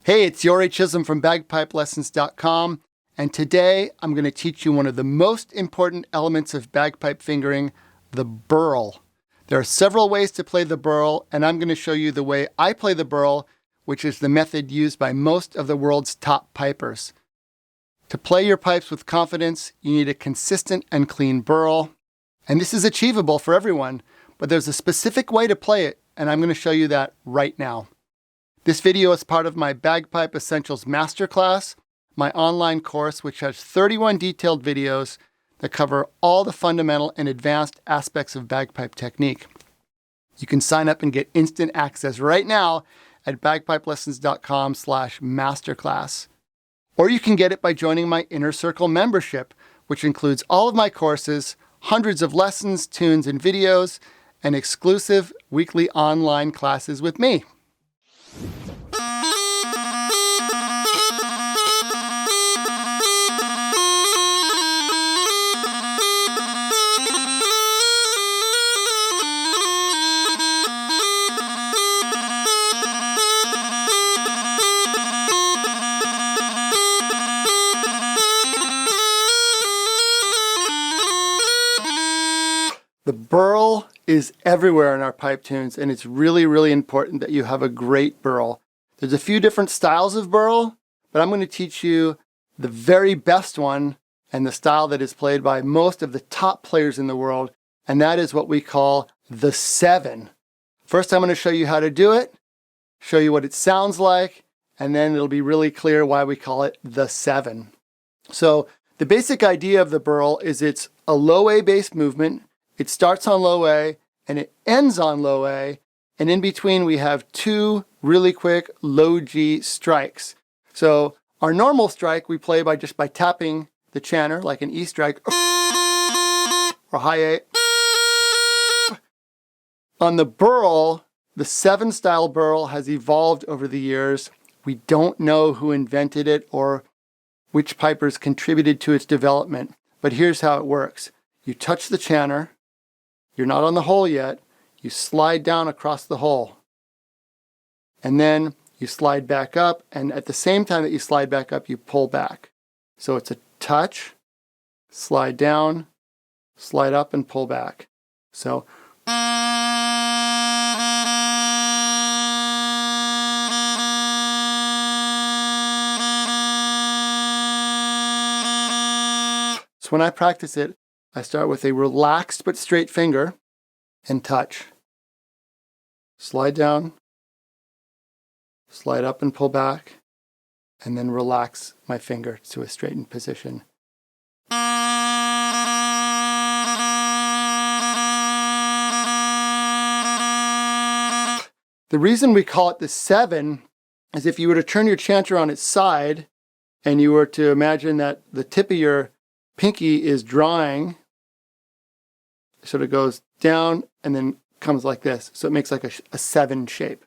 Hey, it's Yori Chisholm from bagpipelessons.com, and today I'm going to teach you one of the most important elements of bagpipe fingering, the Birl. There are several ways to play the Birl, and I'm going to show you the way I play the Birl, which is the method used by most of the world's top pipers. To play your pipes with confidence, you need a consistent and clean Birl, and this is achievable for everyone, but there's a specific way to play it, and I'm going to show you that right now. This video is part of my Bagpipe Essentials Masterclass, my online course which has 31 detailed videos that cover all the fundamental and advanced aspects of bagpipe technique. You can sign up and get instant access right now at bagpipelessons.com/masterclass. Or you can get it by joining my Inner Circle membership, which includes all of my courses, hundreds of lessons, tunes, and videos, and exclusive weekly online classes with me. The Birl is everywhere in our pipe tunes, and it's really, really important that you have a great Birl. There's a few different styles of Birl, but I'm going to teach you the very best one and the style that is played by most of the top players in the world, and that is what we call the 7. First, I'm going to show you how to do it, show you what it sounds like, and then it'll be really clear why we call it the 7. So the basic idea of the Birl is it's a low A bass movement. It starts on low A and it ends on low A, and in between we have 2 really quick low G strikes. So our normal strike we play by just by tapping the chanter like an E strike or high A. On the Birl, the 7 style Birl has evolved over the years. We don't know who invented it or which pipers contributed to its development, but here's how it works. You touch the chanter. You're not on the hole yet. You slide down across the hole. And then you slide back up, and at the same time that you slide back up, you pull back. So it's a touch, slide down, slide up, and pull back. So when I practice it, I start with a relaxed but straight finger and touch. Slide down, slide up and pull back, and then relax my finger to a straightened position. The reason we call it the 7 is if you were to turn your chanter on its side and you were to imagine that the tip of your pinky is drawing, sort of goes down and then comes like this. So it makes like a 7 shape.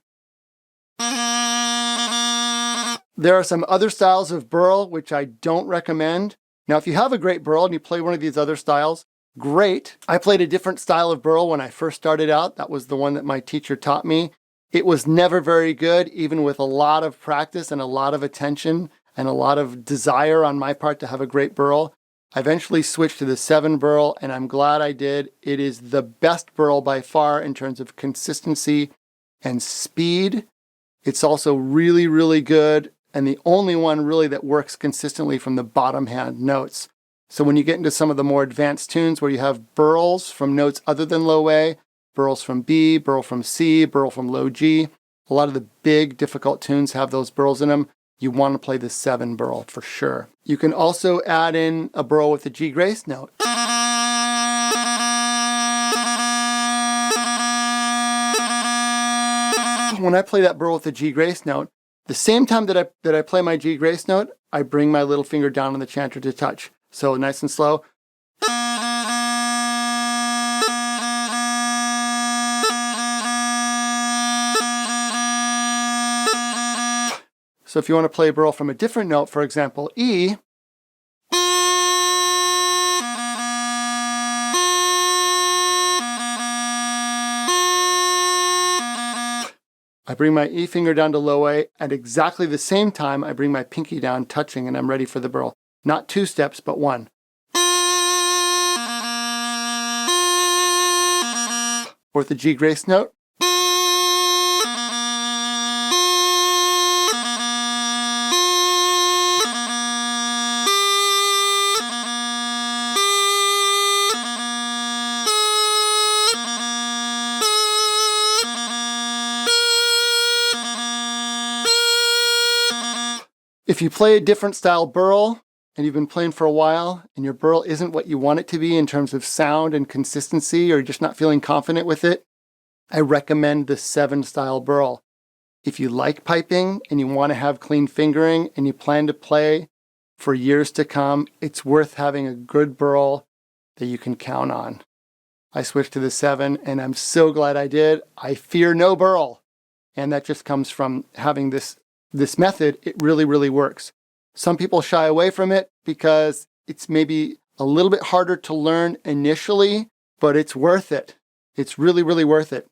There are some other styles of Birl which I don't recommend. Now, if you have a great Birl and you play one of these other styles, great. I played a different style of Birl when I first started out. That was the one that my teacher taught me. It was never very good, even with a lot of practice and a lot of attention and a lot of desire on my part to have a great Birl. I eventually switched to the 7 Birl, and I'm glad I did. It is the best Birl by far in terms of consistency and speed. It's also really, really good, and the only one really that works consistently from the bottom hand notes. So when you get into some of the more advanced tunes where you have Birls from notes other than low A, Birls from B, Birl from C, Birl from low G, a lot of the big, difficult tunes have those Birls in them. You want to play the 7 Birl for sure. You can also add in a Birl with a G grace note. When I play that Birl with a G grace note, the same time that I play my G grace note, I bring my little finger down on the chanter to touch. So nice and slow. So if you want to play a Birl from a different note, for example, E, I bring my E finger down to low A. At exactly the same time, I bring my pinky down, touching, and I'm ready for the Birl. Not 2 steps, but 1. Or the G grace note. If you play a different style Birl, and you've been playing for a while, and your Birl isn't what you want it to be in terms of sound and consistency, or you're just not feeling confident with it, I recommend the 7 style Birl. If you like piping, and you want to have clean fingering, and you plan to play for years to come, it's worth having a good Birl that you can count on. I switched to the 7, and I'm so glad I did. I fear no Birl. And that just comes from having this method. It really, really works. Some people shy away from it because it's maybe a little bit harder to learn initially, but it's worth it. It's really, really worth it.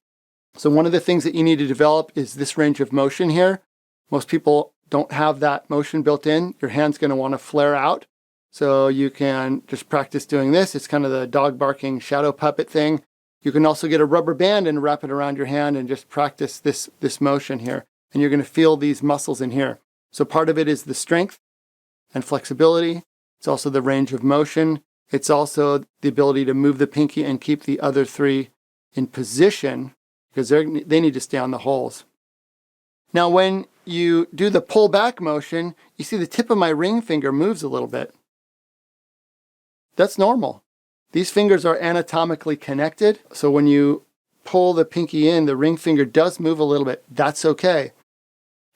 So one of the things that you need to develop is this range of motion here. Most people don't have that motion built in. Your hand's going to want to flare out. So you can just practice doing this. It's kind of the dog barking shadow puppet thing. You can also get a rubber band and wrap it around your hand and just practice this motion here. And you're going to feel these muscles in here. So part of it is the strength and flexibility. It's also the range of motion. It's also the ability to move the pinky and keep the other 3 in position because they need to stay on the holes. Now when you do the pull back motion, you see the tip of my ring finger moves a little bit. That's normal. These fingers are anatomically connected, so when you pull the pinky in, the ring finger does move a little bit. That's okay.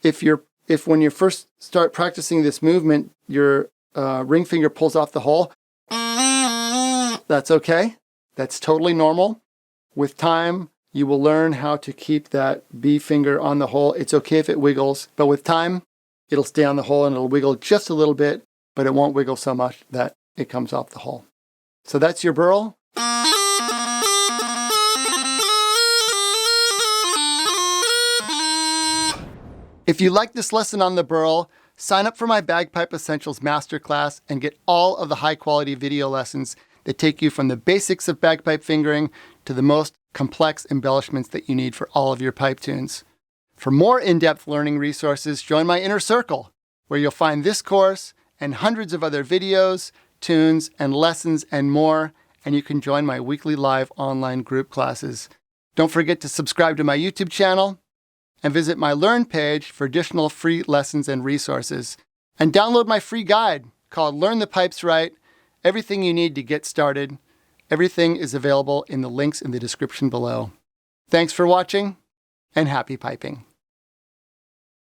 If when you first start practicing this movement, your ring finger pulls off the hole, that's okay. That's totally normal. With time, you will learn how to keep that B finger on the hole. It's okay if it wiggles, but with time, it'll stay on the hole and it'll wiggle just a little bit, but it won't wiggle so much that it comes off the hole. So that's your Birl. If you like this lesson on the Birl, sign up for my Bagpipe Essentials Masterclass and get all of the high-quality video lessons that take you from the basics of bagpipe fingering to the most complex embellishments that you need for all of your pipe tunes. For more in-depth learning resources, join my inner circle, where you'll find this course and hundreds of other videos, tunes, and lessons and more, and you can join my weekly live online group classes. Don't forget to subscribe to my YouTube channel and visit my Learn page for additional free lessons and resources. And download my free guide called Learn the Pipes Right, everything you need to get started. Everything is available in the links in the description below. Thanks for watching, and happy piping.